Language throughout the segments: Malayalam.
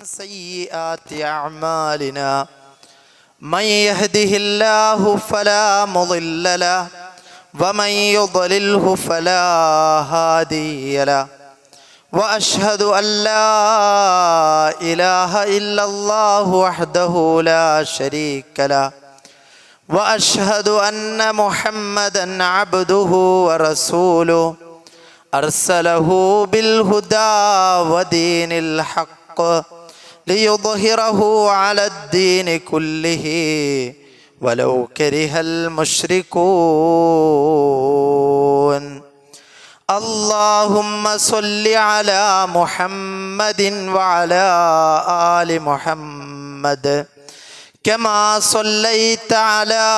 سيئات أعمالنا من يهده الله فلا مضل له ومن يضلله فلا هادي له وأشهد أن لا إله إلا الله وحده لا شريك له وأشهد أن محمدا عبده ورسوله أرسله بالهدى ودين الحق ليظهره على الدين كله ولو كره المشركون اللهم صل على محمد وعلى آل محمد كما صليت على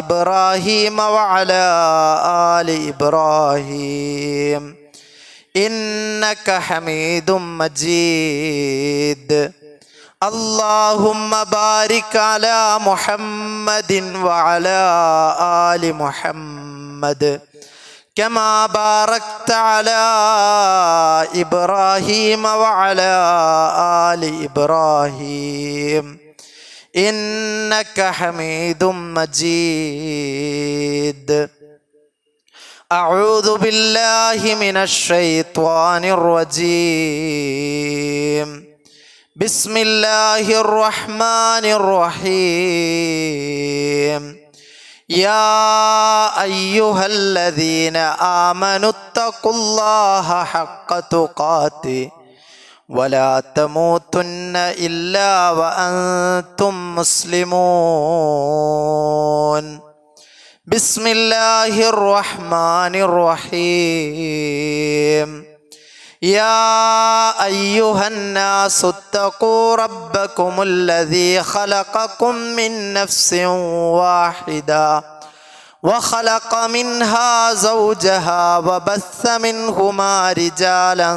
إبراهيم وعلى آل إبراهيم إنك حميد مجيد اللهم بارك على محمد وعلى آل محمد كما باركت على إبراهيم وعلى آل إبراهيم إنك حميد مجيد أعوذ بالله من الشيطان الرجيم بسم الله الرحمن الرحيم يا أيها الذين آمنوا اتقوا الله حق تقاته ولا تموتن إلا وأنتم مسلمون بسم الله الرحمن الرحيم يا أيها الناس اتقوا ربكم الذي خلقكم من نفس واحدة وخلق منها زوجها وبث منهما رجالا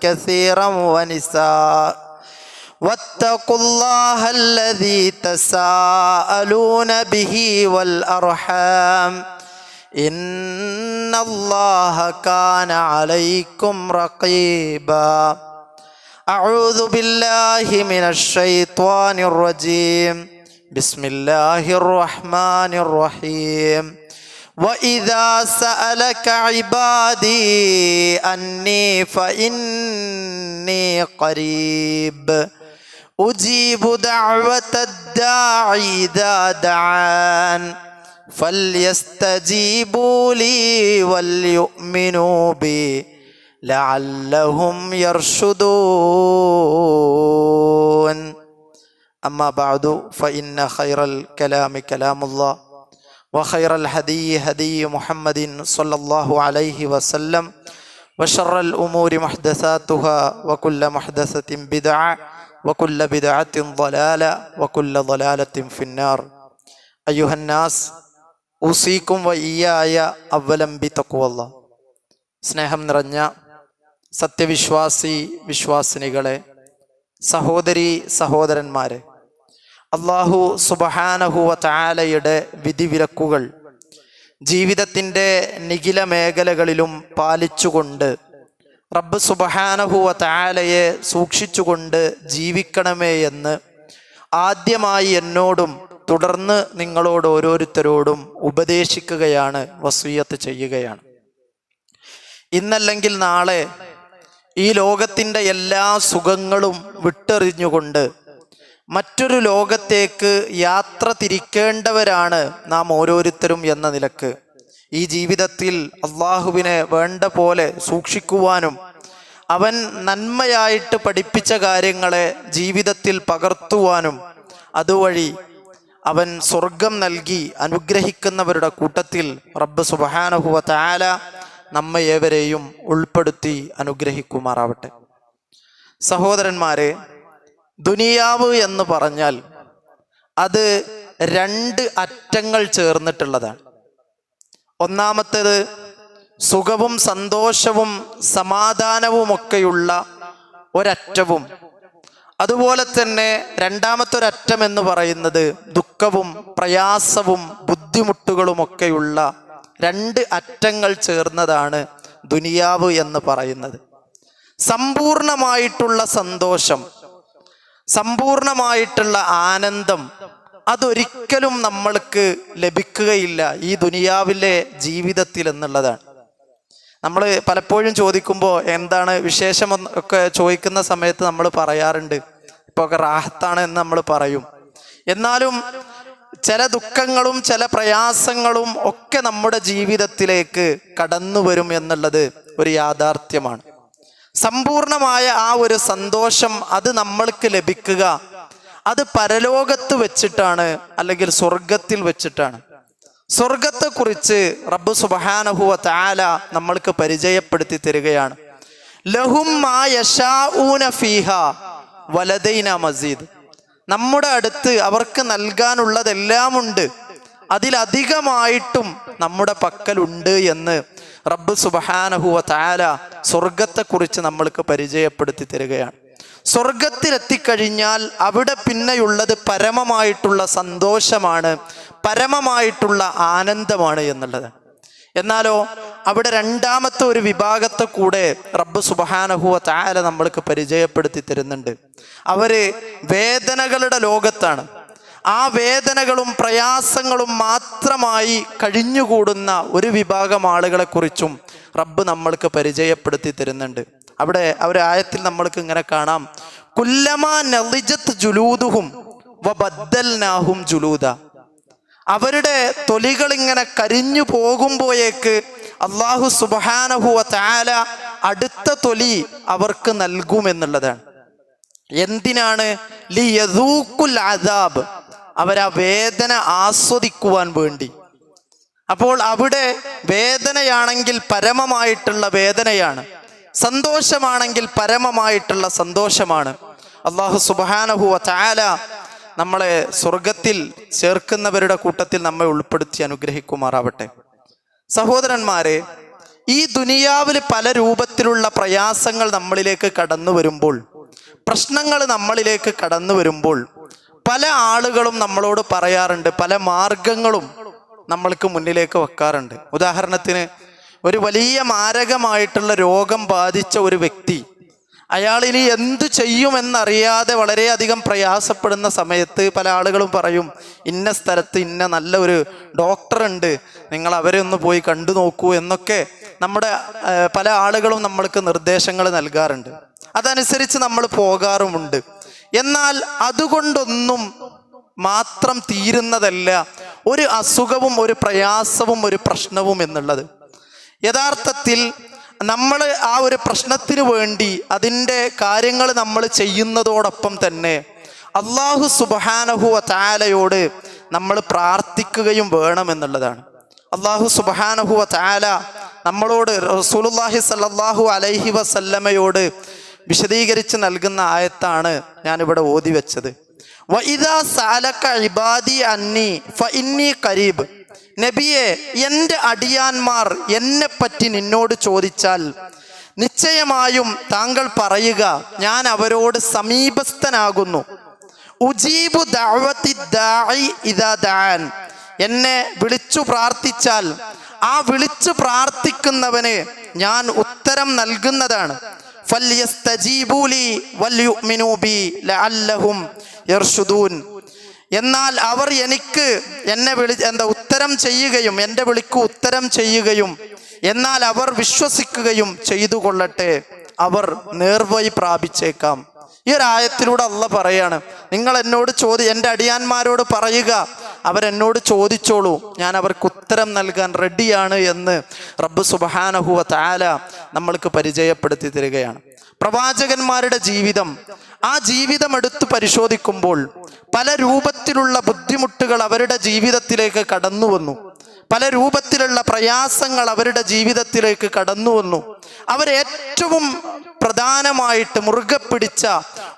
كثيرا ونساء واتقوا الله الذي تساءلون به والأرحام إن الله كان عليكم رقيبا أعوذ بالله من الشيطان الرجيم بسم الله الرحمن الرحيم وإذا سألك عبادي أني فإني قريب أجيب دعوة الداعي إذا دعان فليستجيبوا لي وليؤمنوا بي لعلهم يرشدون أما بعد فإن خير الكلام كلام الله وخير الهدي هدي محمد صلى الله عليه وسلم وشر الأمور محدثاتها وكل محدثة بدعة وكل بدعة ضلالة وكل ضلالة في النار أيها الناس ഊസിക്കും വയ്യായ അവലം ബിതഖ്വല്ല. സ്നേഹം നിറഞ്ഞ സത്യവിശ്വാസി വിശ്വാസിനികളെ, സഹോദരി സഹോദരന്മാരെ, അല്ലാഹു സുബ്ഹാനഹു വ തആലയുടെ വിധിവിലക്കുകൾ ജീവിതത്തിൻ്റെ നിഖില മേഖലകളിലും പാലിച്ചുകൊണ്ട് റബ്ബ് സുബ്ഹാനഹു വ തആലയെ സൂക്ഷിച്ചുകൊണ്ട് ജീവിക്കണമേ എന്ന് ആദ്യമായി എന്നോടും തുടർന്ന് നിങ്ങളോട് ഓരോരുത്തരോടും ഉപദേശിക്കുകയാണ്, വസിയ്യത്ത് ചെയ്യുകയാണ്. ഇന്നല്ലെങ്കിൽ നാളെ ഈ ലോകത്തിൻ്റെ എല്ലാ സുഖങ്ങളും വിട്ടെറിഞ്ഞുകൊണ്ട് മറ്റൊരു ലോകത്തേക്ക് യാത്ര തിരിക്കേണ്ടവരാണ് നാം ഓരോരുത്തരും എന്ന നിലക്ക് ഈ ജീവിതത്തിൽ അള്ളാഹുവിനെ വേണ്ട പോലെ സൂക്ഷിക്കുവാനും അവൻ നന്മയായിട്ട് പഠിപ്പിച്ച കാര്യങ്ങളെ ജീവിതത്തിൽ പകർത്തുവാനും അതുവഴി അവൻ സ്വർഗം നൽകി അനുഗ്രഹിക്കുന്നവരുടെ കൂട്ടത്തിൽ റബ്ബ് സുബ്ഹാനഹു വ തആല നമ്മെ ഏവരെയും ഉൾപ്പെടുത്തി അനുഗ്രഹിക്കുമാറാവട്ടെ. സഹോദരന്മാരെ, ദുനിയാവ് എന്ന് പറഞ്ഞാൽ അത് രണ്ട് അറ്റങ്ങൾ ചേർന്നിട്ടുള്ളതാണ്. ഒന്നാമത്തേത് സുഖവും സന്തോഷവും സമാധാനവുമൊക്കെയുള്ള ഒരറ്റവും, അതുപോലെ തന്നെ രണ്ടാമത്തെ ഒരറ്റം എന്ന് പറയുന്നത് ദുഃഖവും പ്രയാസവും ബുദ്ധിമുട്ടുകളുമൊക്കെയുള്ള രണ്ട് അറ്റങ്ങൾ ചേർന്നതാണ് ദുനിയാവ് എന്ന് പറയുന്നത്. സമ്പൂർണമായിട്ടുള്ള സന്തോഷം, സമ്പൂർണമായിട്ടുള്ള ആനന്ദം അതൊരിക്കലും നമ്മൾക്ക് ലഭിക്കുകയില്ല ഈ ദുനിയാവിലെ ജീവിതത്തിൽ എന്നുള്ളതാണ്. നമ്മൾ പലപ്പോഴും ചോദിക്കുമ്പോൾ എന്താണ് വിശേഷം ഒക്കെ ചോദിക്കുന്ന സമയത്ത് നമ്മൾ പറയാറുണ്ട് ഇപ്പോൾ ഒക്കെ റാഹത്താണ് എന്ന് നമ്മൾ പറയും. എന്നാലും ചില ദുഃഖങ്ങളും ചില പ്രയാസങ്ങളും ഒക്കെ നമ്മുടെ ജീവിതത്തിലേക്ക് കടന്നു വരും എന്നുള്ളത് ഒരു യാഥാർത്ഥ്യമാണ്. സമ്പൂർണമായ ആ ഒരു സന്തോഷം അത് നമ്മൾക്ക് ലഭിക്കുക അത് പരലോകത്ത് വെച്ചിട്ടാണ്, അല്ലെങ്കിൽ സ്വർഗത്തിൽ വെച്ചിട്ടാണ്. സ്വർഗത്തെക്കുറിച്ച് റബ്ബ് സുബ്ഹാനഹു വ തആല നമ്മൾക്ക് പരിചയപ്പെടുത്തി തരികയാണ്. ലഹും മാ യശാഊന ഫീഹാ വലദൈനാ മസീദ്. നമ്മുടെ അടുത്ത് അവർക്ക് നൽകാനുള്ളതെല്ലാം ഉണ്ട്, അതിലധികമായിട്ടും നമ്മുടെ പക്കലുണ്ട് എന്ന് റബ്ബ് സുബ്ഹാനഹു വ തആല സ്വർഗത്തെക്കുറിച്ച് നമ്മൾക്ക് പരിചയപ്പെടുത്തി തരികയാണ്. സ്വർഗത്തിലെത്തിക്കഴിഞ്ഞാൽ അവിടെ പിന്നെയുള്ളത് പരമമായിട്ടുള്ള സന്തോഷമാണ്, പരമമായിട്ടുള്ള ആനന്ദമാണ് എന്നുള്ളത്. എന്നാലോ അവിടെ രണ്ടാമത്തെ ഒരു വിഭാഗത്തെ കൂടെ റബ്ബ് സുബ്ഹാനഹു വ തആല നമ്മൾക്ക് പരിചയപ്പെടുത്തി തരുന്നുണ്ട്. അവര് വേദനകളുടെ ലോകത്താണ്. ആ വേദനകളും പ്രയാസങ്ങളും മാത്രമായി കഴിഞ്ഞുകൂടുന്ന ഒരു വിഭാഗം ആളുകളെ കുറിച്ചും റബ്ബ് നമ്മൾക്ക് പരിചയപ്പെടുത്തി തരുന്നുണ്ട്. അവിടെ ആയത്തിൽ നമ്മൾക്ക് ഇങ്ങനെ കാണാം, കുല്ലമാ നളിജത് ജുലൂദുഹും വബദ്ദൽനാഹും ജുലൂദ. അവരുടെ തൊലികൾ ഇങ്ങനെ കരിഞ്ഞു പോകുമ്പോഴേക്ക് അല്ലാഹു സുബ്ഹാനഹു വ തആല അടുത്ത തൊലി അവർക്ക് നൽകുമെന്നുള്ളതാണ്. എന്തിനാണ്? ലിയദൂഖുൽ അദാബ്, അവരാ വേദന ആസ്വദിക്കുവാൻ വേണ്ടി. അപ്പോൾ അവിടെ വേദനയാണെങ്കിൽ പരമമായിട്ടുള്ള വേദനയാണ്, സന്തോഷമാണെങ്കിൽ പരമമായിട്ടുള്ള സന്തോഷമാണ്. അല്ലാഹു സുബ്ഹാനഹു വ തആല നമ്മളെ സ്വർഗത്തിൽ ചേർക്കുന്നവരുടെ കൂട്ടത്തിൽ നമ്മെ ഉൾപ്പെടുത്തി അനുഗ്രഹിക്കുമാറാവട്ടെ. സഹോദരന്മാരെ, ഈ ദുനിയാവിൽ പല രൂപത്തിലുള്ള പ്രയാസങ്ങൾ നമ്മളിലേക്ക് കടന്നു വരുമ്പോൾ, പ്രശ്നങ്ങൾ നമ്മളിലേക്ക് കടന്നു വരുമ്പോൾ പല ആളുകളും നമ്മളോട് പറയാറുണ്ട്, പല മാർഗങ്ങളും നമ്മൾക്ക് മുന്നിലേക്ക് വെക്കാറുണ്ട്. ഉദാഹരണത്തിന്, ഒരു വലിയ മാരകമായിട്ടുള്ള രോഗം ബാധിച്ച ഒരു വ്യക്തി, അയാൾ ഇനി എന്തു ചെയ്യുമെന്നറിയാതെ വളരെയധികം പ്രയാസപ്പെടുന്ന സമയത്ത് പല ആളുകളും പറയും, ഇന്ന സ്ഥലത്ത് ഇന്ന നല്ല ഒരു ഡോക്ടറുണ്ട്, നിങ്ങൾ അവരെ ഒന്ന് പോയി കണ്ടു നോക്കൂ എന്നൊക്കെ നമ്മുടെ പല ആളുകളും നമ്മൾക്ക് നിർദ്ദേശങ്ങൾ നൽകാറുണ്ട്. അതനുസരിച്ച് നമ്മൾ പോകാറുമുണ്ട്. എന്നാൽ അതുകൊണ്ടൊന്നും മാത്രം തീരുന്നതല്ല ഒരു അസുഖവും ഒരു പ്രയാസവും ഒരു പ്രശ്നവും എന്നുള്ളത്. യഥാർത്ഥത്തിൽ നമ്മൾ ആ ഒരു പ്രശ്നത്തിന് വേണ്ടി അതിൻ്റെ കാര്യങ്ങൾ നമ്മൾ ചെയ്യുന്നതോടൊപ്പം തന്നെ അല്ലാഹു സുബ്ഹാനഹു വ തആലയോട് നമ്മൾ പ്രാർത്ഥിക്കുകയും വേണമെന്നുള്ളതാണ്. അല്ലാഹു സുബ്ഹാനഹു വ തആല നമ്മളോട് റസൂലുള്ളാഹി സ്വല്ലല്ലാഹു അലൈഹി വസല്ലമയോട് വിശദീകരിച്ച് നൽകുന്ന ആയത്താണ് ഞാനിവിടെ ഓതി വെച്ചത്. വഇദാ സഅലക ഇബാദി അന്നി ഫഇന്നി ഖരീബ്. നബിയെ, എൻ്റെ അടിയാന്മാർ എന്നെപ്പറ്റി നിന്നോട് ചോദിച്ചാൽ നിശ്ചയമായും താങ്കൾ പറയുക, ഞാൻ അവരോട് സമീപസ്ഥനാകുന്നു. ഉജീബു ദഅവതി ദാഇ ഇദാ ദഅൻ. എന്നെ വിളിച്ചു പ്രാർത്ഥിച്ചാൽ ആ വിളിച്ചു പ്രാർത്ഥിക്കുന്നവന് ഞാൻ ഉത്തരം നൽകുന്നതാണ്. ഫല്യസ്തജീബൂ ലി വൽയുഅ്മിനൂ ബി ലഅല്ലഹും യർഷുദൂൻ. എന്നാൽ അവർ എനിക്ക് ഉത്തരം ചെയ്യുകയും എൻ്റെ വിളിക്ക് ഉത്തരം ചെയ്യുകയും എന്നാൽ അവർ വിശ്വസിക്കുകയും ചെയ്തു കൊള്ളട്ടെ, അവർ നേർവഴി പ്രാപിച്ചേക്കാം. ഈ ഒരു ആയത്തിലൂടെ അള്ളാഹ് പറയാണ്, നിങ്ങൾ എന്നോട് എൻ്റെ അടിയാന്മാരോട് പറയുക, അവരെന്നോട് ചോദിച്ചോളൂ, ഞാൻ അവർക്ക് ഉത്തരം നൽകാൻ റെഡിയാണ് എന്ന് റബ്ബ് സുബ്ഹാനഹു വ തആല നമ്മൾക്ക് പരിചയപ്പെടുത്തി തരികയാണ്. പ്രവാചകന്മാരുടെ ജീവിതം, ആ ജീവിതം എടുത്തു പരിശോധിക്കുമ്പോൾ പല രൂപത്തിലുള്ള ബുദ്ധിമുട്ടുകൾ അവരുടെ ജീവിതത്തിലേക്ക് കടന്നു വന്നു, പല രൂപത്തിലുള്ള പ്രയാസങ്ങൾ അവരുടെ ജീവിതത്തിലേക്ക് കടന്നു വന്നു. അവരേറ്റവും പ്രധാനമായിട്ട് മുറുകെ പിടിച്ച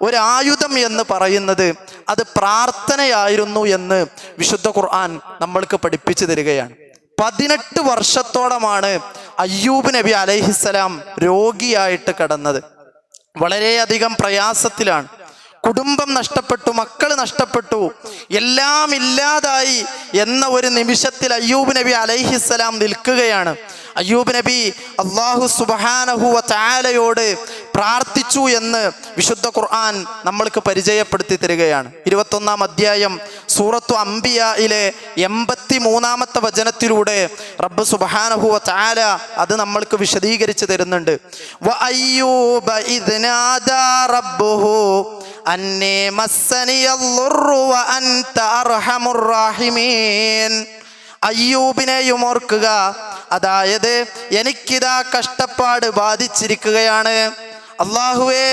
ഒരു ആയുധം എന്ന് പറയുന്നത് അത് പ്രാർത്ഥനയായിരുന്നു എന്ന് വിശുദ്ധ ഖുർആൻ നമ്മൾക്ക് പഠിപ്പിച്ചു തരികയാണ്. 18 വർഷത്തോളമാണ് അയ്യൂബ് നബി അലൈഹിസ്സലാം രോഗിയായിട്ട് കടന്നത്. വളരെയധികം പ്രയാസത്തിലാണ്. കുടുംബം നഷ്ടപ്പെട്ടു, മക്കൾ നഷ്ടപ്പെട്ടു, എല്ലാം ഇല്ലാതായി എന്ന ഒരു നിമിഷത്തിൽ അയ്യൂബ് നബി അലൈഹിസ്സലാം നിൽക്കുകയാണ്. അയ്യൂബ് നബി അല്ലാഹു സുബ്ഹാനഹു വ തആലയോട് പ്രാർത്ഥിച്ചു എന്ന് വിശുദ്ധ ഖുർആൻ നമ്മൾക്ക് പരിചയപ്പെടുത്തി തരികയാണ്. 21-ാം അധ്യായം സൂറത്തു അംബിയായിലെ 83-ാമത്തെ വചനത്തിലൂടെ റബ്ബ് സുബ്ഹാനഹു വ തആല അത് നമ്മൾക്ക് വിശദീകരിച്ച് തരുന്നുണ്ട്. വ അയ്യൂബ ഇദ് നാദാ റബ്ബുഹു അന്നീ മസ്സനിയദ്ദുർറു വ അൻത അർഹമുർ റഹീമീൻ. അയ്യൂബിനെയും ഓർക്കുക, അതായത് എനിക്കിതാ കഷ്ടപ്പാട് ബാധിച്ചിരിക്കുകയാണ്. അല്ലാഹുവേ,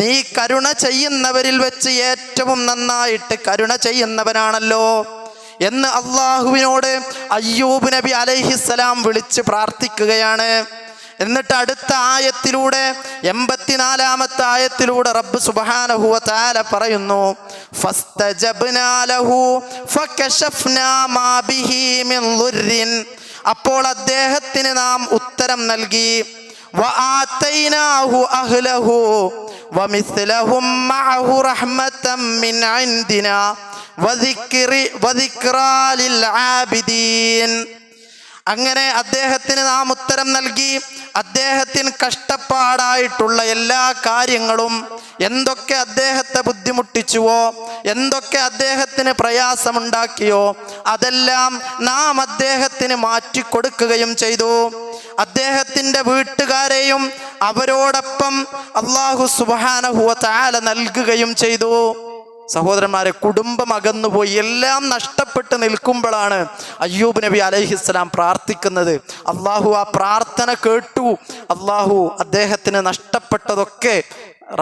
നീ കരുണ ചെയ്യുന്നവരിൽ വെച്ച് ഏറ്റവും നന്നായിട്ട് കരുണ ചെയ്യുന്നവനാണല്ലോ എന്ന് അല്ലാഹുവിനോട് അയ്യൂബ് നബി അലൈഹിസ്സലാം വിളിച്ച് പ്രാർത്ഥിക്കുകയാണ്. എന്നിട്ട് അടുത്ത ആയത്തിലൂടെ 84-ാമത്തെ ആയത്തിലൂടെ റബ്ബ് സുബ്ഹാനഹു വ തആല പറയുന്നു, ഫസ്തജബ്നാ ലഹു ഫകശഫ്നാ മാ ബിഹി മിൻ ദുർരിൻ. അപ്പോൾ അദ്ദേഹത്തിന് നാം ഉത്തരം നൽകി. വആതൈനാഹു അഹ്ലഹു വമിസ്ലഹും മഅഹു റഹ്മതൻ മിൻ ഇൻദിനാ വദിക്റാ ലിൽ ആബിദീൻ. അങ്ങനെ അദ്ദേഹത്തിന് നാം ഉത്തരം നൽകി. അദ്ദേഹത്തിന് കഷ്ടപ്പാടായിട്ടുള്ള എല്ലാ കാര്യങ്ങളും, എന്തൊക്കെ അദ്ദേഹത്തെ ബുദ്ധിമുട്ടിച്ചുവോ, എന്തൊക്കെ അദ്ദേഹത്തിന് പ്രയാസമുണ്ടാക്കിയോ, അതെല്ലാം നാം അദ്ദേഹത്തിന് മാറ്റിക്കൊടുക്കുകയും ചെയ്തു. അദ്ദേഹത്തിൻ്റെ വീട്ടുകാരെയും അവരോടൊപ്പം അല്ലാഹു സുബ്ഹാനഹു വ തആല നൽകുകയും ചെയ്തു. സഹോദരന്മാരെ, കുടുംബം അകന്നുപോയി, എല്ലാം നഷ്ടപ്പെട്ട് നിൽക്കുമ്പോഴാണ് അയ്യൂബ് നബി അലൈഹിസ്സലാം പ്രാർത്ഥിക്കുന്നത്. അള്ളാഹു ആ പ്രാർത്ഥന കേട്ടു. അള്ളാഹു അദ്ദേഹത്തിന് നഷ്ടപ്പെട്ടതൊക്കെ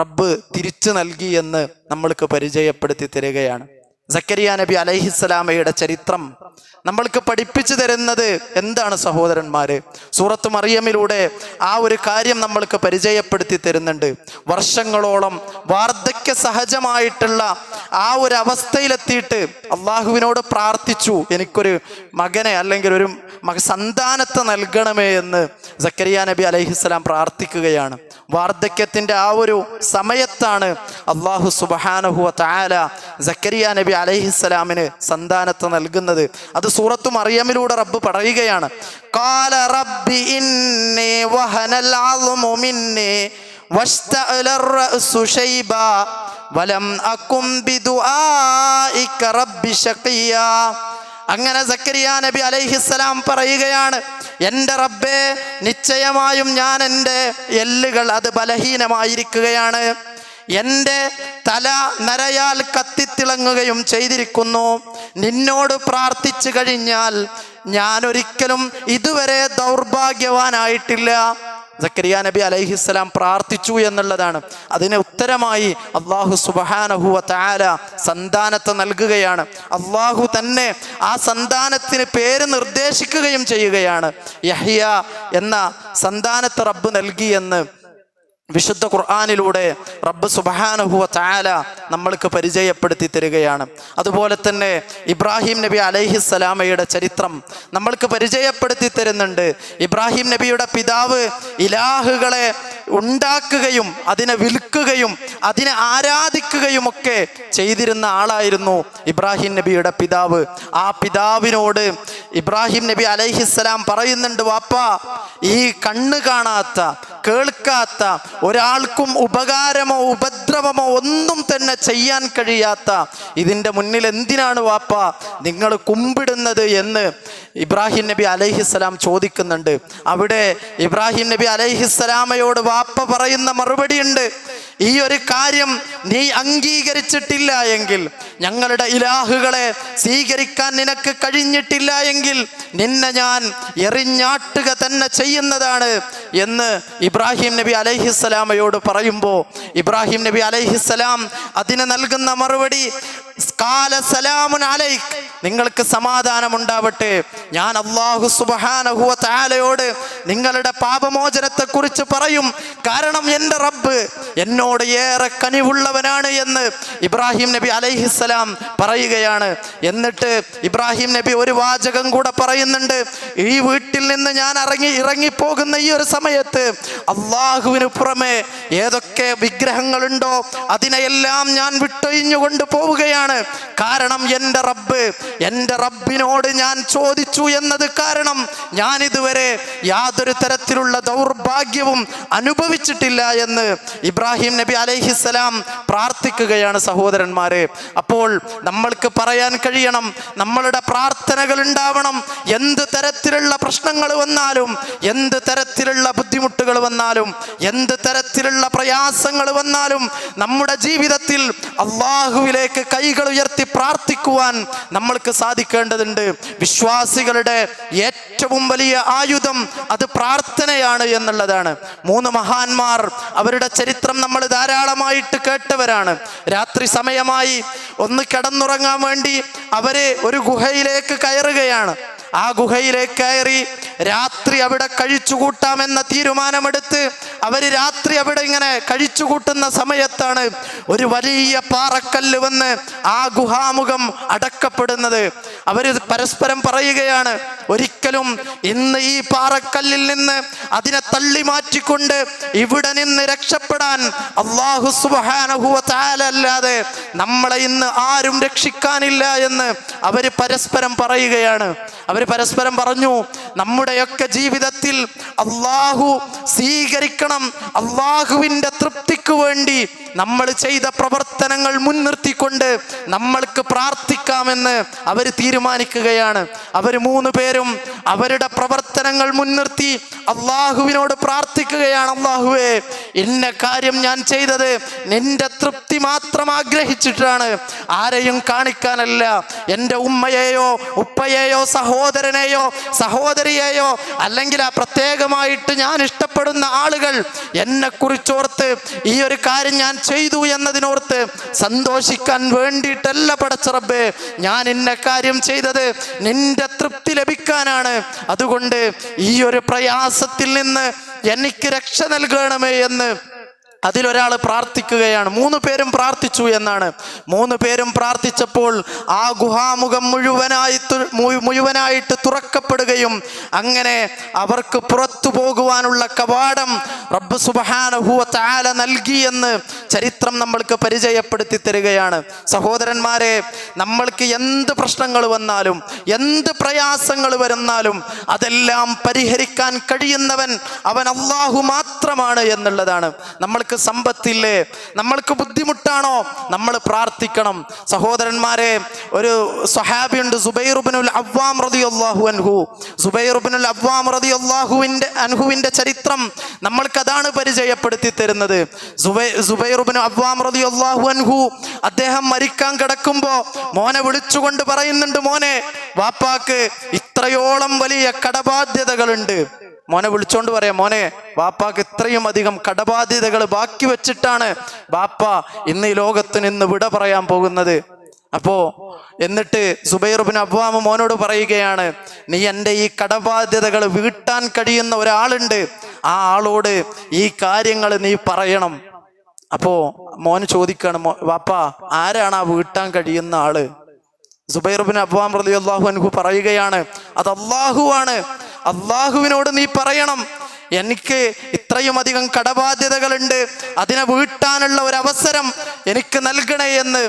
റബ്ബ് തിരിച്ചു നൽകി എന്ന് നമ്മൾക്ക് പരിചയപ്പെടുത്തി തരികയാണ്. സക്കരിയ നബി അലൈഹിസ്സലാമയുടെ ചരിത്രം നമ്മൾക്ക് പഠിപ്പിച്ചു തരുന്നത് എന്താണ് സഹോദരന്മാര്? സൂറത്ത് മറിയമിലൂടെ ആ ഒരു കാര്യം നമ്മൾക്ക് പരിചയപ്പെടുത്തി തരുന്നുണ്ട്. വർഷങ്ങളോളം വാർദ്ധക്യ സഹജമായിട്ടുള്ള ആ ഒരു അവസ്ഥയിലെത്തിയിട്ട് അള്ളാഹുവിനോട് പ്രാർത്ഥിച്ചു, എനിക്കൊരു മകനെ അല്ലെങ്കിൽ ഒരു സന്താനത്തെ നൽകണമേ എന്ന് സക്കരിയ നബി അലൈഹിസ്സലാം പ്രാർത്ഥിക്കുകയാണ്. വാർദ്ധക്യത്തിൻ്റെ ആ ഒരു സമയത്താണ് അല്ലാഹു സുബ്ഹാനഹു വ തആല സക്കരിയ നബി അലൈഹിസ്സലാമിന് സന്താനത്തെ നൽകുന്നത്. അത് സൂറത്തു മറിയമിലൂടെ റബ്ബ് പറയുകയാണ്, ഖാല റബ്ബി ഇന്നി വഹനൽ അസ്മു മിന്നി വസ്തഅലർ റഅസു ശൈബാ വലം അകും ബിദുആഇക റബ്ബി ശഖിയാ. അങ്ങനെ സക്കരിയ നബി അലൈഹിസ്സലാം പറയുകയാണ്, എൻ്റെ റബ്ബേ, നിശ്ചയമായും ഞാൻ എൻ്റെ എല്ലുകൾ അത് ബലഹീനമായിരിക്കുകയാണ്. എൻ്റെ തല നരയാൽ കത്തിത്തിളങ്ങുകയും ചെയ്തിരിക്കുന്നു. നിന്നോട് പ്രാർത്ഥിച്ചു കഴിഞ്ഞാൽ ഞാൻ ഒരിക്കലും ഇതുവരെ ദൗർഭാഗ്യവാനായിട്ടില്ല. സക്കരിയ നബി അലൈഹിസ്സലാം പ്രാർത്ഥിച്ചു എന്നുള്ളതാണ്. അതിന് ഉത്തരമായി അല്ലാഹു സുബ്ഹാനഹു വ തആല സന്താനത്തെ നൽകുകയാണ്. അല്ലാഹു തന്നെ ആ സന്താനത്തിന് പേര് നിർദ്ദേശിക്കുകയും ചെയ്യുകയാണ്. യഹ്യ എന്ന സന്താനത്തെ റബ്ബ് നൽകിയെന്ന് വിശുദ്ധ ഖുർആനിലൂടെ റബ്ബ് സുബ്ഹാനഹു വ തആല നമ്മൾക്ക് പരിചയപ്പെടുത്തി തരികയാണ്. അതുപോലെ തന്നെ ഇബ്രാഹിം നബി അലൈഹിസ്സലാമയുടെ ചരിത്രം നമ്മൾക്ക് പരിചയപ്പെടുത്തി തരുന്നുണ്ട്. ഇബ്രാഹിം നബിയുടെ പിതാവ് ഇലാഹുകളെ ഉണ്ടാക്കുകയും അതിനെ വിൽക്കുകയും അതിനെ ആരാധിക്കുകയും ഒക്കെ ചെയ്തിരുന്ന ആളായിരുന്നു ഇബ്രാഹിം നബിയുടെ പിതാവ്. ആ പിതാവിനോട് ഇബ്രാഹിം നബി അലൈഹിസ്സലാം പറയുന്നുണ്ട്, വാപ്പാ, ഈ കണ്ണ് കാണാത്ത കേൾക്കാത്ത ഒരാൾക്കും ഉപകാരമോ ഉപദ്രവമോ ഒന്നും തന്നെ ചെയ്യാൻ കഴിയാത്ത ഇതിൻ്റെ മുന്നിൽ എന്തിനാണ് വാപ്പ നിങ്ങൾ കുമ്പിടുന്നത് എന്ന് ഇബ്രാഹിം നബി അലൈഹിസ്സലാം ചോദിക്കുന്നുണ്ട്. അവിടെ ഇബ്രാഹിം നബി അലൈഹിസ്സലാമയോട് വാപ്പ പറയുന്ന മറുപടിയുണ്ട്, ഈ ഒരു കാര്യം നീ അംഗീകരിച്ചിട്ടില്ല എങ്കിൽ, ഞങ്ങളുടെ ഇലാഹുകളെ സ്വീകരിക്കാൻ നിനക്ക് കഴിഞ്ഞിട്ടില്ല എങ്കിൽ നിന്നെ ഞാൻ എറിഞ്ഞാട്ടുക തന്നെ ചെയ്യുന്നതാണ് എന്ന് ഇബ്രാഹിം നബി അലൈഹിസ്സലാമയോട് പറയുമ്പോൾ ഇബ്രാഹിം നബി അലൈഹിസ്സലാം അതിന് നൽകുന്ന മറുപടി, ഖാല സലാമുൻ അലൈക്, നിങ്ങൾക്ക് സമാധാനമുണ്ടാവട്ടെ. ഞാൻ അല്ലാഹു സുബ്ഹാനഹു വ തആലയോട് നിങ്ങളുടെ പാപമോചനത്തെ കുറിച്ച് പറയും, കാരണം എൻ്റെ റബ്ബ് എന്നോട് ഏറെ കനിവുള്ളവനാണ് എന്ന് ഇബ്രാഹിം നബി അലൈഹിസ്സലാം പറയുകയാണ്. എന്നിട്ട് ഇബ്രാഹിം നബി ഒരു വാചകം കൂടെ പറയുന്നുണ്ട്, ഈ വീട്ടിൽ നിന്ന് ഞാൻ ഇറങ്ങിപ്പോകുന്ന ഈ ഒരു സമയത്ത് അള്ളാഹുവിന് പുറമെ ഏതൊക്കെ വിഗ്രഹങ്ങളുണ്ടോ അതിനെയെല്ലാം ഞാൻ വിട്ടൊഴിഞ്ഞുകൊണ്ട് പോവുകയാണ്. കാരണം എൻ്റെ റബ്ബിനോട് ഞാൻ ചോദിച്ചു എന്നത് കാരണം ഞാൻ ഇതുവരെ യാതൊരു യാതൊരു തരത്തിലുള്ള ദൗർഭാഗ്യവും അനുഭവിച്ചിട്ടില്ല എന്ന് ഇബ്രാഹിം നബി അലൈഹിസ്സലാം പ്രാർത്ഥിക്കുകയാണ് സഹോദരന്മാരെ. അപ്പോൾ നമ്മൾക്ക് പറയാൻ കഴിയണം, നമ്മളുടെ പ്രാർത്ഥനകൾ ഉണ്ടാവണം. എന്ത് തരത്തിലുള്ള പ്രശ്നങ്ങൾ വന്നാലും, എന്ത് തരത്തിലുള്ള ബുദ്ധിമുട്ടുകൾ വന്നാലും, എന്ത് തരത്തിലുള്ള പ്രയാസങ്ങൾ വന്നാലും നമ്മുടെ ജീവിതത്തിൽ അള്ളാഹുവിലേക്ക് കൈകൾ ഉയർത്തി പ്രാർത്ഥിക്കുവാൻ നമ്മൾക്ക് സാധിക്കേണ്ടതുണ്ട്. വിശ്വാസികളുടെ ഏറ്റവും വലിയ ആയുധം അത് പ്രാർത്ഥനയാണ് എന്നുള്ളതാണ്. 3 മഹാന്മാർ, അവരുടെ ചരിത്രം നമ്മൾ ധാരാളമായിട്ട് കേട്ടവരാണ്. രാത്രി സമയമായി ഒന്ന് കിടന്നുറങ്ങാൻ വേണ്ടി അവര് ഒരു ഗുഹയിലേക്ക് കയറുകയാണ്. ആ ഗുഹയിലേക്ക് കയറി രാത്രി അവിടെ കഴിച്ചുകൂട്ടാമെന്ന തീരുമാനമെടുത്ത് അവര് രാത്രി അവിടെ ഇങ്ങനെ കഴിച്ചുകൂട്ടുന്ന സമയത്താണ് ഒരു വലിയ പാറക്കല്ല് വന്ന് ആ ഗുഹാമുഖം അടക്കപ്പെടുന്നത്. അവര് പരസ്പരം പറയുകയാണ്, ഒരിക്കലും ഇന്ന് ഈ പാറക്കല്ലിൽ നിന്ന് അതിനെ തള്ളി മാറ്റിക്കൊണ്ട് ഇവിടെ നിന്ന് രക്ഷപ്പെടാൻ അല്ലാഹു സുബ്ഹാനഹു വ തആല അല്ലാതെ നമ്മളെ ഇന്ന് ആരും രക്ഷിക്കാനില്ല എന്ന് അവര് പരസ്പരം പറയുകയാണ്. അവര് പരസ്പരം പറഞ്ഞു, നമ്മുടെയൊക്കെ ജീവിതത്തിൽ അള്ളാഹു സ്വീകരിക്കണം, അള്ളാഹുവിൻ്റെ തൃപ്തിക്ക് വേണ്ടി നമ്മൾ ചെയ്ത പ്രവർത്തനങ്ങൾ മുൻനിർത്തിക്കൊണ്ട് നമ്മൾക്ക് പ്രാർത്ഥിക്കാമെന്ന് അവർ തീരുമാനിക്കുകയാണ്. അവർ 3 പേരും അവരുടെ പ്രവർത്തനങ്ങൾ മുൻനിർത്തി അള്ളാഹുവിനോട് പ്രാർത്ഥിക്കുകയാണ്. അള്ളാഹുവേ, ഇന്ന കാര്യം ഞാൻ ചെയ്തത് നിന്റെ തൃപ്തി മാത്രം ആഗ്രഹിച്ചിട്ടാണ്, ആരെയും കാണിക്കാനല്ല. എൻ്റെ ഉമ്മയെയോ ഉപ്പയെയോ സഹോദരനെയോ സഹോദരിയെയോ അല്ലെങ്കിൽ ആ പ്രത്യേകമായിട്ട് ഞാൻ ഇഷ്ടപ്പെടുന്ന ആളുകൾ എന്നെ കുറിച്ചോർത്ത് ഈ ഒരു കാര്യം ഞാൻ ചെയ്തു എന്നതിനോർത്ത് സന്തോഷിക്കാൻ വേണ്ടിയിട്ടല്ല പടച്ച റബ്ബേ, ഞാൻ ഇന്ന കാര്യം ചെയ്തത് നിന്റെ തൃപ്തി ലഭിക്കാനാണ്. അതുകൊണ്ട് ഈ ഒരു പ്രയാസത്തിൽ നിന്ന് എനിക്ക് രക്ഷ നൽകണമേ എന്ന് അതിലൊരാൾ പ്രാർത്ഥിക്കുകയാണ്. 3 പേരും പ്രാർത്ഥിച്ചു എന്നാണ്. 3 പേരും പ്രാർത്ഥിച്ചപ്പോൾ ആ ഗുഹാമുഖം മുഴുവനായിട്ട് തുറക്കപ്പെടുകയും അങ്ങനെ അവർക്ക് പുറത്തു പോകുവാനുള്ള കവാടം റബ്ബ് സുബ്ഹാനഹു വ തആല നൽകി എന്ന് ചരിത്രം നമ്മൾക്ക് പരിചയപ്പെടുത്തി തരികയാണ്. സഹോദരന്മാരെ, നമ്മൾക്ക് എന്ത് പ്രശ്നങ്ങൾ വന്നാലും, എന്ത് പ്രയാസങ്ങൾ വരുന്നാലും അതെല്ലാം പരിഹരിക്കാൻ കഴിയുന്നവൻ അവൻ അല്ലാഹു മാത്രമാണ് എന്നുള്ളതാണ്. നമ്മൾക്ക് സമ്പത്തില്ലേ, നമ്മൾക്ക് ബുദ്ധിമുട്ടാണോ, നമ്മൾ പ്രാർത്ഥിക്കണം. സഹോദരന്മാരെ, ഒരു സ്വഹാബിയുണ്ട്, സുബൈർ ഇബ്നുൽ അവ്വാം റളിയല്ലാഹു അൻഹു. സുബൈർ ഇബ്നുൽ അവ്വാം റളിയല്ലാഹു അൻഹുവിന്റെ ചരിത്രം നമ്മൾക്കതാണ് പരിചയപ്പെടുത്തി തരുന്നത്. സുബൈർ ഇബ്നു അവ്വാം റളിയല്ലാഹു അൻഹു അദ്ദേഹം മരിക്കാൻ കിടക്കുമ്പോ മോനെ വിളിച്ചുകൊണ്ട് പറയുന്നുണ്ട്, മോനെ, വാപ്പാക്ക് ഇത്രയോളം വലിയ കടബാധ്യതകളുണ്ട്. മോനെ വിളിച്ചോണ്ട് പറയാം, മോനെ, വാപ്പാക്ക് ഇത്രയും അധികം കടബാധ്യതകൾ ബാക്കി വെച്ചിട്ടാണ് വാപ്പ ഇന്ന് ഈ ലോകത്ത് നിന്ന് വിട പറയാൻ പോകുന്നത്. എന്നിട്ട് സുബൈർ ഇബ്നു അവ്വാം മോനോട് പറയുകയാണ്, നീ എൻ്റെ ഈ കടബാധ്യതകൾ വീട്ടാൻ കഴിയുന്ന ഒരാളുണ്ട്, ആ ആളോട് ഈ കാര്യങ്ങൾ നീ പറയണം. മോന് ചോദിക്കാണ്, വാപ്പ, ആരാണ് ആ വീട്ടാൻ കഴിയുന്ന ആള്? സുബൈർ ഇബ്നു അവ്വാം റളിയല്ലാഹു അൻഹു പറയുകയാണ്, അത് അല്ലാഹുവാണ്. അള്ളാഹുവിനോട് നീ പറയണം, എനിക്ക് ഇത്രയും അധികം കടബാധ്യതകളുണ്ട്, അതിനെ വീട്ടാനുള്ള ഒരു അവസരം എനിക്ക് നൽകണേ എന്ന്,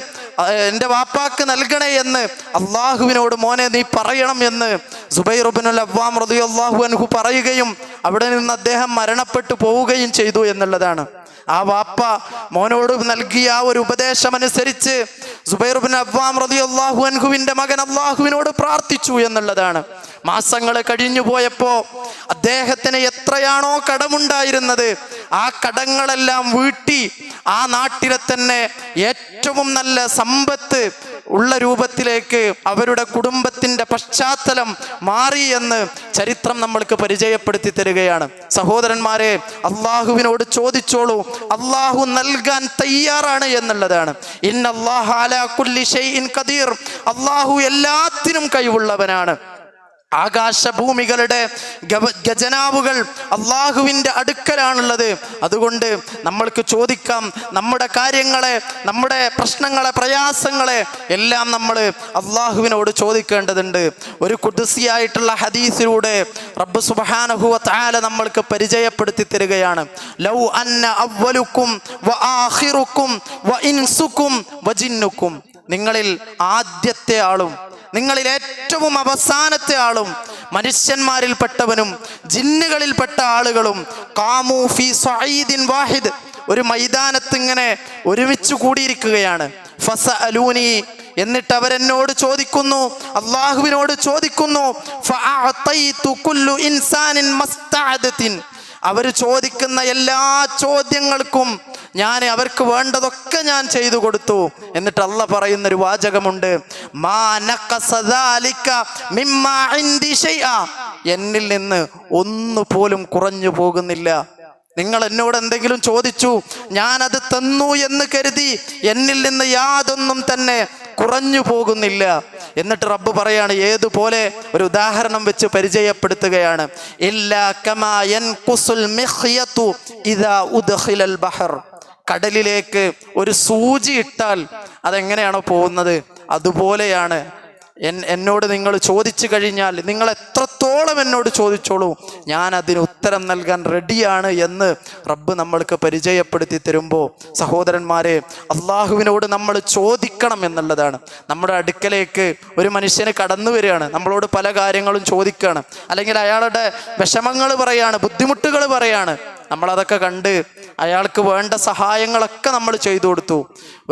എൻ്റെ വാപ്പാക്ക് നൽകണേ എന്ന് അള്ളാഹുവിനോട് മോനെ നീ പറയണം എന്ന് സുബൈർ ഇബ്നുൽ അവ്വാം റളിയല്ലാഹു അൻഹു പറയുകയും അവിടെ നിന്ന് അദ്ദേഹം മരണപ്പെട്ടു പോവുകയും ചെയ്തു എന്നുള്ളതാണ്. ആ വാപ്പ മോനോട് നൽകിയ ആ ഒരു ഉപദേശമനുസരിച്ച് സുബൈർ ഇബ്നു അവ്വാം റളിയല്ലാഹു അൻഹുവിന്റെ മകൻ അള്ളാഹുവിനോട് പ്രാർത്ഥിച്ചു എന്നുള്ളതാണ്. മാസങ്ങൾ കഴിഞ്ഞു പോയപ്പോ അദ്ദേഹത്തിന് എത്രയാണോ കടമുണ്ടായിരുന്നത് ആ കടങ്ങളെല്ലാം വീട്ടി ആ നാട്ടിലെ തന്നെ ഏറ്റവും നല്ല സമ്പത്ത് ഉള്ള രൂപത്തിലേക്ക് അവരുടെ കുടുംബത്തിന്റെ പശ്ചാത്തലം മാറി എന്ന് ചരിത്രം നമ്മൾക്ക് പരിചയപ്പെടുത്തി തരികയാണ്. സഹോദരന്മാരെ, അള്ളാഹുവിനോട് ചോദിച്ചോളൂ, അള്ളാഹു നൽകാൻ തയ്യാറാണ് എന്നുള്ളതാണ്. ഇന്നല്ലാഹ അലാ കുല്ലി ഷൈഇൻ ഖദീർ, അള്ളാഹു എല്ലാത്തിനും കഴിവുള്ളവനാണ്. ആകാശഭൂമികളുടെ ഖജനാവുകൾ അള്ളാഹുവിൻ്റെ അടുക്കലാണുള്ളത്. അതുകൊണ്ട് നമ്മൾക്ക് ചോദിക്കാം, നമ്മുടെ കാര്യങ്ങളെ, നമ്മുടെ പ്രശ്നങ്ങളെ, പ്രയാസങ്ങളെ എല്ലാം നമ്മൾ അള്ളാഹുവിനോട് ചോദിക്കേണ്ടതുണ്ട്. ഒരു ഖുദ്സിയായിട്ടുള്ള ഹദീസിലൂടെ റബ്ബ് സുബ്ഹാനഹു വ തആല നമ്മൾക്ക് പരിചയപ്പെടുത്തി തരികയാണ്. ലൗ അന്ന അവ്വലുക്കും വ ആഖിറുക്കും വ ഇൻസുക്കും വ ജിന്നുക്കും, നിങ്ങളിൽ ആദ്യത്തെ ആളും നിങ്ങളിൽ ഏറ്റവും അവസാനത്തെ ആളും മനുഷ്യന്മാരിൽപ്പെട്ടവനും ജിന്നുകളിൽപ്പെട്ട ആളുകളും ഖാമൂ ഫീ സഈദിൻ വാഹിദ്, ഒരു മൈതാനത്ത് ഇങ്ങനെ ഒരുമിച്ച് കൂടിയിരിക്കുകയാണ്. ഫസഅലൂനി, എന്നിട്ട് അവരെന്നോട് ചോദിക്കുന്നു, അള്ളാഹുവിനോട് ചോദിക്കുന്നു. ഫഅഅതൈതു കുല്ലു ഇൻസാനിൻ മസ്തഅദത്തിൻ, അവർ ചോദിക്കുന്ന എല്ലാ ചോദ്യങ്ങൾക്കും ഞാൻ അവർക്ക് വേണ്ടതൊക്കെ ഞാൻ ചെയ്തു കൊടുത്തു. എന്നിട്ട് അള്ളാഹ് പറയുന്നൊരു വാചകമുണ്ട്, മാ നഖസ ദാലിക മിമ്മാ ഇൻദി ശൈഅ, എന്നിൽ നിന്ന് ഒന്നുപോലും കുറഞ്ഞു പോകുന്നില്ല. നിങ്ങൾ എന്നോട് എന്തെങ്കിലും ചോദിച്ചു, ഞാനത് തന്നു എന്ന് കരുതി എന്നിൽ നിന്ന് യാതൊന്നും തന്നെ കുറഞ്ഞു പോകുന്നില്ല. എന്നിട്ട് റബ്ബ് പറയാണ്, ഏതുപോലെ ഒരു ഉദാഹരണം വെച്ച് പരിചയപ്പെടുത്തുകയാണ്. ഇല്ലാ കമാ യൻഖുസുൽ മിഖ്യതു ഇദാ ഉദ്ഖിലൽ ബഹർ, കടലിലേക്ക് ഒരു സൂചി ഇട്ടാൽ അതെങ്ങനെയാണോ പോകുന്നത്, അതുപോലെയാണ് എന്നോട് നിങ്ങൾ ചോദിച്ചു കഴിഞ്ഞാൽ നിങ്ങൾ എത്രത്തോളം എന്നോട് ചോദിച്ചോളൂ, ഞാൻ അതിന് ഉത്തരം നൽകാൻ റെഡിയാണ് എന്ന് റബ്ബ് നമ്മൾക്ക് പരിചയപ്പെടുത്തി തരുമ്പോൾ സഹോദരന്മാരെ, അള്ളാഹുവിനോട് നമ്മൾ ചോദിക്കണം എന്നുള്ളതാണ്. നമ്മുടെ അടുക്കലേക്ക് ഒരു മനുഷ്യന് കടന്നു വരികയാണ്, നമ്മളോട് പല കാര്യങ്ങളും ചോദിക്കുകയാണ്, അല്ലെങ്കിൽ അയാളുടെ വിഷമങ്ങൾ പറയാണ്, ബുദ്ധിമുട്ടുകൾ പറയാണ്. നമ്മളതൊക്കെ കണ്ട് അയാൾക്ക് വേണ്ട സഹായങ്ങളൊക്കെ നമ്മൾ ചെയ്തു കൊടുത്തു.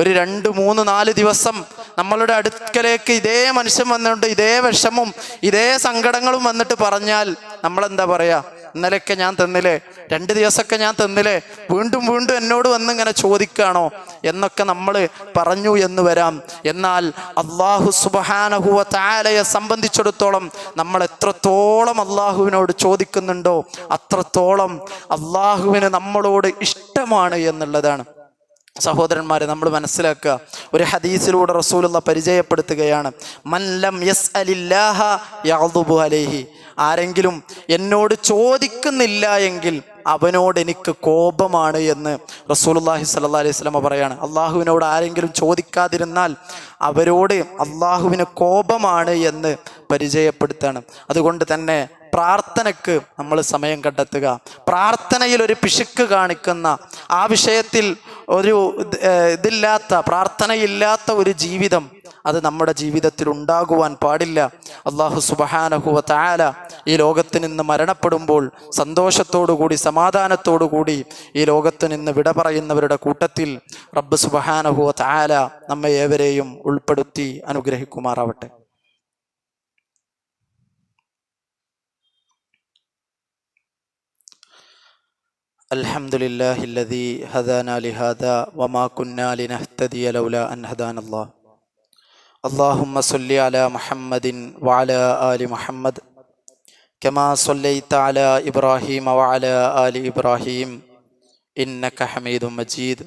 ഒരു 2, 3, 4 ദിവസം നമ്മളുടെ അടുക്കലേക്ക് ഇതേ മനുഷ്യൻ വന്നുകൊണ്ട് ഇതേ വിഷമവും ഇതേ സങ്കടങ്ങളും വന്നിട്ട് പറഞ്ഞാൽ നമ്മളെന്താ പറയാ, ഇന്നലെയൊക്കെ ഞാൻ തന്നില്ലേ, 2 ദിവസമൊക്കെ ഞാൻ തന്നില്ലേ, വീണ്ടും വീണ്ടും എന്നോട് വന്ന് ഇങ്ങനെ ചോദിക്കുകയാണോ എന്നൊക്കെ നമ്മൾ പറഞ്ഞു എന്ന് വരാം. എന്നാൽ അല്ലാഹു സുബ്ഹാനഹു വ തആലയെ സംബന്ധിച്ചിടത്തോളം നമ്മൾ എത്രത്തോളം അള്ളാഹുവിനോട് ചോദിക്കുന്നുണ്ടോ അത്രത്തോളം അള്ളാഹുവിന് നമ്മളോട് ഇഷ്ടമാണ് എന്നുള്ളതാണ്. സഹോദരന്മാരെ, നമ്മൾ മനസ്സിലാക്കുക, ഒരു ഹദീസിലൂടെ റസൂലുള്ളാഹി പരിചയപ്പെടുത്തുകയാണ്, മൻ ലം യസ്അലില്ലാഹ യഗ്ദുബു അലൈഹി, ആരെങ്കിലും എന്നോട് ചോദിക്കുന്നില്ല എങ്കിൽ അവനോട് എനിക്ക് കോപമാണ് എന്ന് റസൂലുള്ളാഹി സ്വല്ലല്ലാഹി അലൈഹി വസല്ലം പറയാണ്. അള്ളാഹുവിനോട് ആരെങ്കിലും ചോദിക്കാതിരുന്നാൽ അവരോട് അള്ളാഹുവിന് കോപമാണ് എന്ന് പരിചയപ്പെടുത്താണ്. അതുകൊണ്ട് തന്നെ പ്രാർത്ഥനയ്ക്ക് നമ്മൾ സമയം കണ്ടെത്തുക. പ്രാർത്ഥനയിൽ ഒരു പിശുക്ക് കാണിക്കുന്ന, ആ വിഷയത്തിൽ ഒരു ഇതില്ലാത്ത, പ്രാർത്ഥനയില്ലാത്ത ഒരു ജീവിതം അത് നമ്മുടെ ജീവിതത്തിൽ ഉണ്ടാകുവാൻ പാടില്ല. അല്ലാഹു സുബ്ഹാനഹു വ തആല ഈ ലോകത്ത് നിന്ന് മരണപ്പെടുമ്പോൾ സന്തോഷത്തോടുകൂടി സമാധാനത്തോടുകൂടി ഈ ലോകത്ത് നിന്ന് വിട പറയുന്നവരുടെ കൂട്ടത്തിൽ റബ്ബ് സുബ്ഹാനഹു വ തആല നമ്മെ ഏവരെയും ഉൾപ്പെടുത്തി അനുഗ്രഹിക്കുമാറാവട്ടെ. അൽഹംദുലില്ലാഹി അല്ലദീ ഹദാനാ ലിഹാദാ വമാ കുന്നാ ലിനഹ്തദിയ ലൗലാ അൻ ഹദാനല്ലാഹ്. അല്ലാഹുമ്മ സ്വല്ലി അലാ മുഹമ്മദിൻ വഅലാ ആലി മുഹമ്മദ് കമാ സ്വല്ലൈത അലാ ഇബ്രാഹീമ വഅലാ ആലി ഇബ്രാഹീം ഇന്നക ഹമീദും മജീദ്.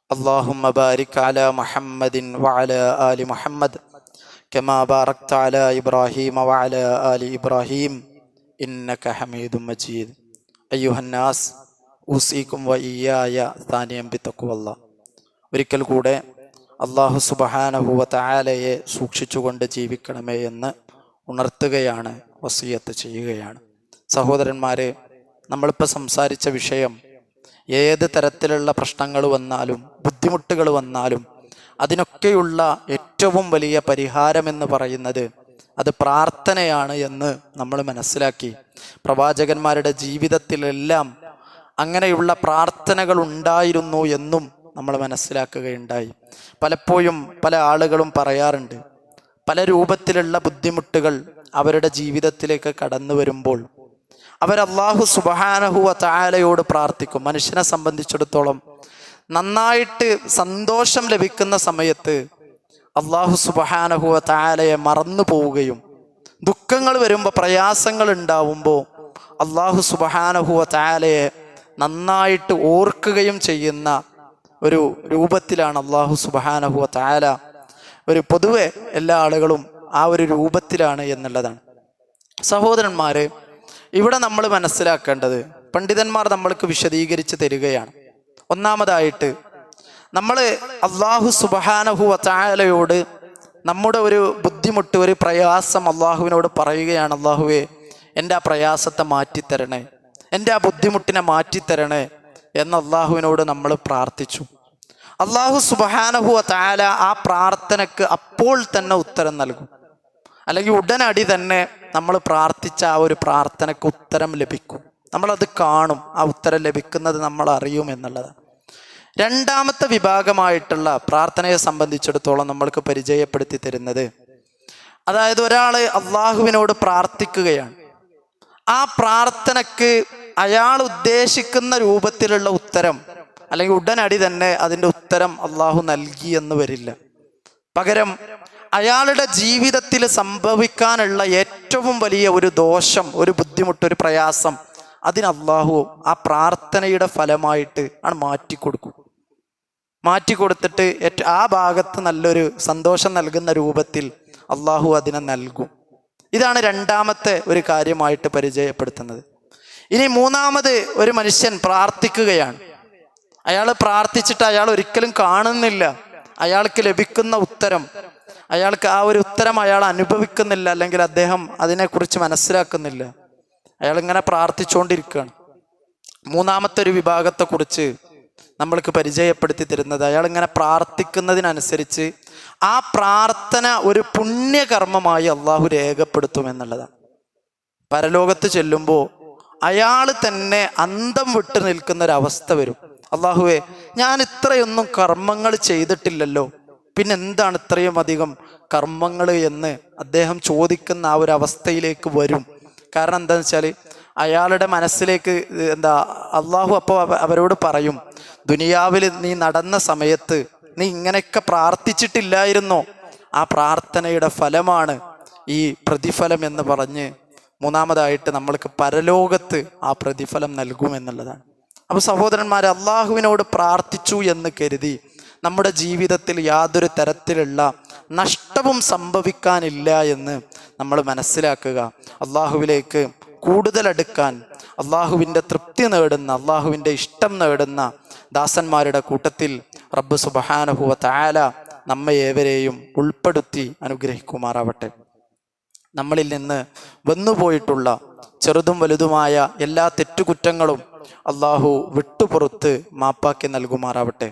അല്ലാഹുമ്മ ബാരിക് അലാ മുഹമ്മദിൻ വഅലാ ആലി മുഹമ്മദ് കമാ ബാറക്ത അലാ ഇബ്രാഹീമ വഅലാ ആലി ഇബ്രാഹീം ഇന്നക ഹമീദും മജീദ്. അയ്യുഹന്നാസ് ഊസീക്കും വ ഇയ്യായ സാനിയം ബിത്തഖ്വല്ലാഹ്. ഒരിക്കൽ കൂടെ അല്ലാഹു സുബ്ഹാനഹു വ തആലയെ സൂക്ഷിച്ചുകൊണ്ട് ജീവിക്കണമേ എന്ന് ഉണർത്തുകയാണ്, വസിയത്ത് ചെയ്യുകയാണ്. സഹോദരന്മാരെ, നമ്മളിപ്പോൾ സംസാരിച്ച വിഷയം ഏത് തരത്തിലുള്ള പ്രശ്നങ്ങൾ വന്നാലും ബുദ്ധിമുട്ടുകൾ വന്നാലും അതിനൊക്കെയുള്ള ഏറ്റവും വലിയ പരിഹാരമെന്ന് പറയുന്നത് അത് പ്രാർത്ഥനയാണ് എന്ന് നമ്മൾ മനസ്സിലാക്കി. പ്രവാചകന്മാരുടെ ജീവിതത്തിലെല്ലാം അങ്ങനെയുള്ള പ്രാർത്ഥനകൾ ഉണ്ടായിരുന്നു എന്നും നമ്മൾ മനസ്സിലാക്കുകയുണ്ടായി. പലപ്പോഴും പല ആളുകളും പറയാറുണ്ട്, പല രൂപത്തിലുള്ള ബുദ്ധിമുട്ടുകൾ അവരുടെ ജീവിതത്തിലേക്ക് കടന്നു വരുമ്പോൾ അവർ അല്ലാഹു സുബ്ഹാനഹു വ തആലയോട് പ്രാർത്ഥിക്കും. മനുഷ്യനെ സംബന്ധിച്ചിടത്തോളം നന്നായിട്ട് സന്തോഷം ലഭിക്കുന്ന സമയത്ത് അല്ലാഹു സുബ്ഹാനഹു വ തആലയെ മറന്നു പോവുകയും ദുഃഖങ്ങൾ വരുമ്പോൾ, പ്രയാസങ്ങൾ ഉണ്ടാവുമ്പോൾ അല്ലാഹു സുബ്ഹാനഹു വ തആലയെ നന്നായിട്ട് ഓർക്കുകയും ചെയ്യുന്ന ഒരു രൂപത്തിലാണ് അല്ലാഹു സുബ്ഹാനഹു വ തആല, ഒരു പൊതുവെ എല്ലാ ആളുകളും ആ ഒരു രൂപത്തിലാണ് എന്നുള്ളതാണ്. സഹോദരന്മാരെ, ഇവിടെ നമ്മൾ മനസ്സിലാക്കേണ്ടത്, പണ്ഡിതന്മാർ നമ്മൾക്ക് വിശദീകരിച്ച് തരികയാണ്. ഒന്നാമതായിട്ട് നമ്മൾ അല്ലാഹു സുബ്ഹാനഹു വ തആലയോട് നമ്മുടെ ഒരു ബുദ്ധിമുട്ട്, ഒരു പ്രയാസം അള്ളാഹുവിനോട് പറയുകയാണ്, അല്ലാഹുവേ എൻ്റെ ആ പ്രയാസത്തെ മാറ്റിത്തരണേ, എൻ്റെ ആ ബുദ്ധിമുട്ടിനെ മാറ്റിത്തരണേ എന്ന് അള്ളാഹുവിനോട് നമ്മൾ പ്രാർത്ഥിച്ചു. അല്ലാഹു സുബ്ഹാനഹു വ തആല ആ പ്രാർത്ഥനയ്ക്ക് അപ്പോൾ തന്നെ ഉത്തരം നൽകും. അല്ലെങ്കിൽ ഉടനടി തന്നെ നമ്മൾ പ്രാർത്ഥിച്ച ആ ഒരു പ്രാർത്ഥനയ്ക്ക് ഉത്തരം ലഭിക്കും. നമ്മളത് കാണും, ആ ഉത്തരം ലഭിക്കുന്നത് നമ്മൾ അറിയും എന്നുള്ളതാണ്. രണ്ടാമത്തെ വിഭാഗമായിട്ടുള്ള പ്രാർത്ഥനയെ സംബന്ധിച്ചിടത്തോളം നമ്മൾക്ക് പരിചയപ്പെടുത്തി തരുന്നത്, അതായത് ഒരാൾ അള്ളാഹുവിനോട് പ്രാർത്ഥിക്കുകയാണ്, ആ പ്രാർത്ഥനയ്ക്ക് അയാൾ ഉദ്ദേശിക്കുന്ന രൂപത്തിലുള്ള ഉത്തരം അല്ലെങ്കിൽ ഉടനടി തന്നെ അതിൻ്റെ ഉത്തരം അള്ളാഹു നൽകി എന്ന് വരില്ല. പകരം അയാളുടെ ജീവിതത്തിൽ സംഭവിക്കാനുള്ള ഏറ്റവും വലിയ ഒരു ദോഷം, ഒരു ബുദ്ധിമുട്ട്, ഒരു പ്രയാസം, അതിന് അള്ളാഹു ആ പ്രാർത്ഥനയുടെ ഫലമായിട്ട് ആണ് മാറ്റിക്കൊടുത്തിട്ട് ആ ഭാഗത്ത് നല്ലൊരു സന്തോഷം നൽകുന്ന രൂപത്തിൽ അള്ളാഹു അതിനെ നൽകും. ഇതാണ് രണ്ടാമത്തെ ഒരു കാര്യമായിട്ട് പരിചയപ്പെടുത്തുന്നത്. ഇനി മൂന്നാമത്, ഒരു മനുഷ്യൻ പ്രാർത്ഥിക്കുകയാണ്, അയാൾ പ്രാർത്ഥിച്ചിട്ട് അയാൾ ഒരിക്കലും കാണുന്നില്ല അയാൾക്ക് ലഭിക്കുന്ന ഉത്തരം, അയാൾക്ക് ആ ഒരു ഉത്തരം അയാൾ അനുഭവിക്കുന്നില്ല, അല്ലെങ്കിൽ അദ്ദേഹം അതിനെക്കുറിച്ച് മനസ്സിലാക്കുന്നില്ല, അയാൾ ഇങ്ങനെ പ്രാർത്ഥിച്ചുകൊണ്ടിരിക്കുകയാണ്. മൂന്നാമത്തെ ഒരു വിഭാഗത്തെക്കുറിച്ച് നമ്മൾക്ക് പരിചയപ്പെടുത്തി തരുന്നത്, അയാൾ ഇങ്ങനെ പ്രാർത്ഥിക്കുന്നതിനനുസരിച്ച് ആ പ്രാർത്ഥന ഒരു പുണ്യകർമ്മമായി അള്ളാഹു രേഖപ്പെടുത്തുമെന്നുള്ളതാണ്. പരലോകത്ത് ചെല്ലുമ്പോൾ അയാൾ തന്നെ അന്തം വിട്ട് നിൽക്കുന്ന ഒരവസ്ഥ വരും. അള്ളാഹുവേ, ഞാൻ ഇത്രയൊന്നും കർമ്മങ്ങൾ ചെയ്തിട്ടില്ലല്ലോ, പിന്നെ എന്താണ് ഇത്രയും അധികം കർമ്മങ്ങൾ എന്ന് അദ്ദേഹം ചോദിക്കുന്ന ആ ഒരു അവസ്ഥയിലേക്ക് വരും. കാരണം എന്താണെന്ന് വെച്ചാൽ അയാളുടെ മനസ്സിലേക്ക് അള്ളാഹു അപ്പോൾ അവരോട് പറയും, ദുനിയാവിൽ നീ നടന്ന സമയത്ത് നീ ഇങ്ങനെയൊക്കെ പ്രാർത്ഥിച്ചിട്ടില്ലായിരുന്നോ, ആ പ്രാർത്ഥനയുടെ ഫലമാണ് ഈ പ്രതിഫലം എന്ന് പറഞ്ഞ് മൂന്നാമതായിട്ട് നമ്മൾക്ക് പരലോകത്ത് ആ പ്രതിഫലം നൽകുമെന്നുള്ളതാണ്. അപ്പോൾ സഹോദരന്മാരെ, അള്ളാഹുവിനോട് പ്രാർത്ഥിച്ചു എന്ന് കരുതി നമ്മുടെ ജീവിതത്തിൽ യാതൊരു തരത്തിലുള്ള നഷ്ടവും സംഭവിക്കാനില്ല എന്ന് നമ്മൾ മനസ്സിലാക്കുക. അള്ളാഹുവിലേക്ക് കൂടുതൽ അടുക്കാൻ, അള്ളാഹുവിൻ്റെ തൃപ്തി നേടുന്ന, അള്ളാഹുവിൻ്റെ ഇഷ്ടം നേടുന്ന ദാസന്മാരുടെ കൂട്ടത്തിൽ റബ്ബ് സുബ്ഹാനഹു വ തആല നമ്മെ ഏവരെയും ഉൾപ്പെടുത്തി അനുഗ്രഹിക്കുമാറാവട്ടെ. നമ്മളിൽ നിന്ന് വന്നുപോയിട്ടുള്ള ചെറുതും വലുതുമായ എല്ലാ തെറ്റുകുറ്റങ്ങളും അള്ളാഹു വിട്ടുപുറത്ത് മാപ്പാക്കി നൽകുമാറാവട്ടെ.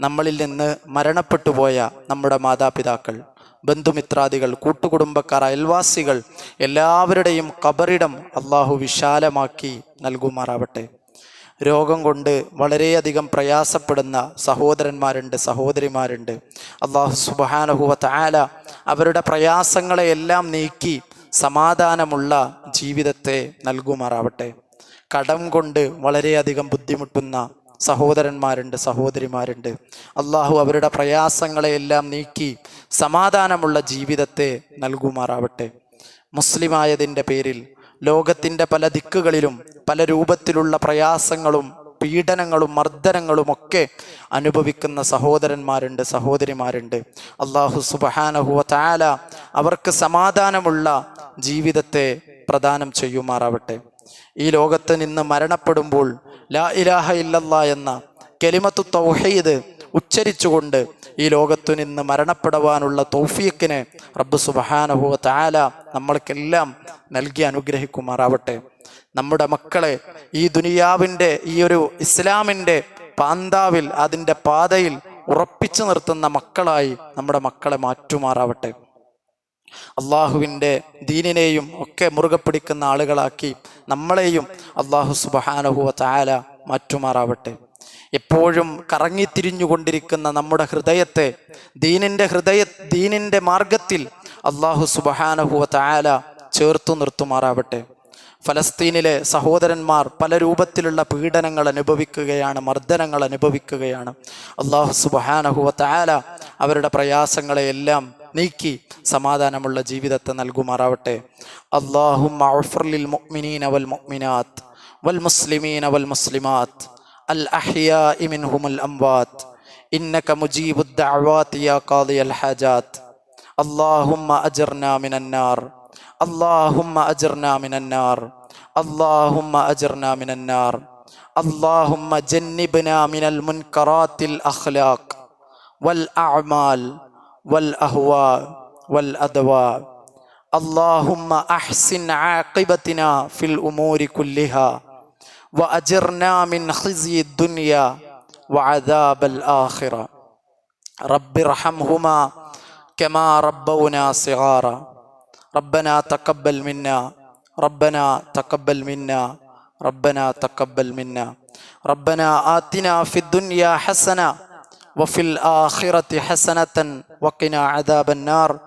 നമ്മളിൽ നിന്ന് മരണപ്പെട്ടു പോയ നമ്മുടെ മാതാപിതാക്കൾ, ബന്ധുമിത്രാദികൾ, കൂട്ടുകുടുംബക്കാർ, അയൽവാസികൾ എല്ലാവരുടെയും ഖബറിടം അള്ളാഹു വിശാലമാക്കി നൽകുമാറാവട്ടെ. രോഗം കൊണ്ട് വളരെയധികം പ്രയാസപ്പെടുന്ന സഹോദരന്മാരുണ്ട്, സഹോദരിമാരുണ്ട്. അള്ളാഹു സുബ്ഹാനഹു വ തആല അവരുടെ പ്രയാസങ്ങളെയെല്ലാം നീക്കി സമാധാനമുള്ള ജീവിതത്തെ നൽകുമാറാവട്ടെ. കടം കൊണ്ട് വളരെയധികം ബുദ്ധിമുട്ടുന്ന സഹോദരന്മാരുണ്ട്, സഹോദരിമാരുണ്ട്. അള്ളാഹു അവരുടെ പ്രയാസങ്ങളെയെല്ലാം നീക്കി സമാധാനമുള്ള ജീവിതത്തെ നൽകുമാറാവട്ടെ. മുസ്ലിമായതിൻ്റെ പേരിൽ ലോകത്തിൻ്റെ പല ദിക്കുകളിലും പല രൂപത്തിലുള്ള പ്രയാസങ്ങളും പീഡനങ്ങളും മർദ്ദനങ്ങളും ഒക്കെ അനുഭവിക്കുന്ന സഹോദരന്മാരുണ്ട്, സഹോദരിമാരുണ്ട്. അള്ളാഹു സുബ്ഹാനഹു വ തആല അവർക്ക് സമാധാനമുള്ള ജീവിതത്തെ പ്രദാനം ചെയ്യുമാറാവട്ടെ. ഈ ലോകത്ത് നിന്ന് മരണപ്പെടുമ്പോൾ ലാ ഇലാഹ ഇല്ലല്ലാഹ് എന്ന കലിമത്തു തൗഹീദ് ഉച്ചരിച്ചുകൊണ്ട് ഈ ലോകത്തു നിന്ന് മരണപ്പെടുവാനുള്ള തൗഫീഖിനെ റബ്ബ് സുബ്ഹാനഹു വ തആല നമ്മൾക്കെല്ലാം നൽകി അനുഗ്രഹിക്കുമാറാവട്ടെ. നമ്മുടെ മക്കളെ ഈ ദുനിയാവിൻ്റെ ഈ ഒരു ഇസ്ലാമിൻ്റെ പാന്താവിൽ, അതിൻ്റെ പാതയിൽ ഉറപ്പിച്ചു നിർത്തുന്ന മക്കളായി നമ്മുടെ മക്കളെ മാറ്റുമാറാവട്ടെ. അള്ളാഹുവിൻ്റെ ദീനിനെയും ഒക്കെ മുറുകെ പിടിക്കുന്ന ആളുകളാക്കി നമ്മളെയും അള്ളാഹു സുബ്ഹാനഹു വ തആല മാറ്റുമാറാവട്ടെ. എപ്പോഴും കറങ്ങിത്തിരിഞ്ഞുകൊണ്ടിരിക്കുന്ന നമ്മുടെ ഹൃദയത്തെ ദീനിൻ്റെ മാർഗത്തിൽ അള്ളാഹു സുബ്ഹാനഹു വ തആല ചേർത്തു നിർത്തുമാറാവട്ടെ. ഫലസ്തീനിലെ സഹോദരന്മാർ പല രൂപത്തിലുള്ള പീഡനങ്ങൾ അനുഭവിക്കുകയാണ്, മർദ്ദനങ്ങൾ അനുഭവിക്കുകയാണ്. അള്ളാഹു സുബ്ഹാനഹു വ തആല അവരുടെ പ്രയാസങ്ങളെയെല്ലാം നീക്കി സമാധാനമുള്ള ജീവിതത്തെ നൽകുമാറാവട്ടെ. അല്ലാഹുമ്മ അഗ്ഫിർ ലിൽ മുഅ്മിനീന വൽ മുഅ്മിനാത്ത് വൽ മുസ്ലിമീന വൽ മുസ്ലിമാത്ത് അൽ അഹ്യാഇ മിൻഹുമുൽ അംവാത്ത് ഇന്നക മുജീബുദ് ദഅവാതി യാ ഖാദിയൽ ഹാജാത്ത്. അല്ലാഹുമ്മ അജ്ർനാ മിനൻ നാർ, അല്ലാഹുമ്മ അജ്ർനാ മിനൻ നാർ, അല്ലാഹുമ്മ അജ്ർനാ മിനൻ നാർ. അല്ലാഹുമ്മ ജന്നിബ്നാ മിനൽ മുൻകറാത്തിൽ അഖ്ലാഖ് വൽ അഅമാൽ والأهواء والأدواء. اللهم أحسن عاقبتنا في الأمور كلها وأجرنا من خزي الدنيا وعذاب الآخرة. رب ارحمهما كما ربونا صغارا. ربنا تقبل منا ربنا تقبل منا ربنا تقبل منا ربنا آتنا في الدنيا حسنة وفي الآخرة حسنة وقنا عذاب النار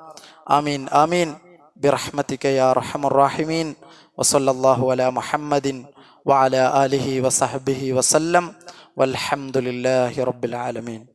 آمين آمين برحمتك يا أرحم الراحمين وصلى الله على محمد وعلى آله وصحبه وسلم والحمد لله رب العالمين.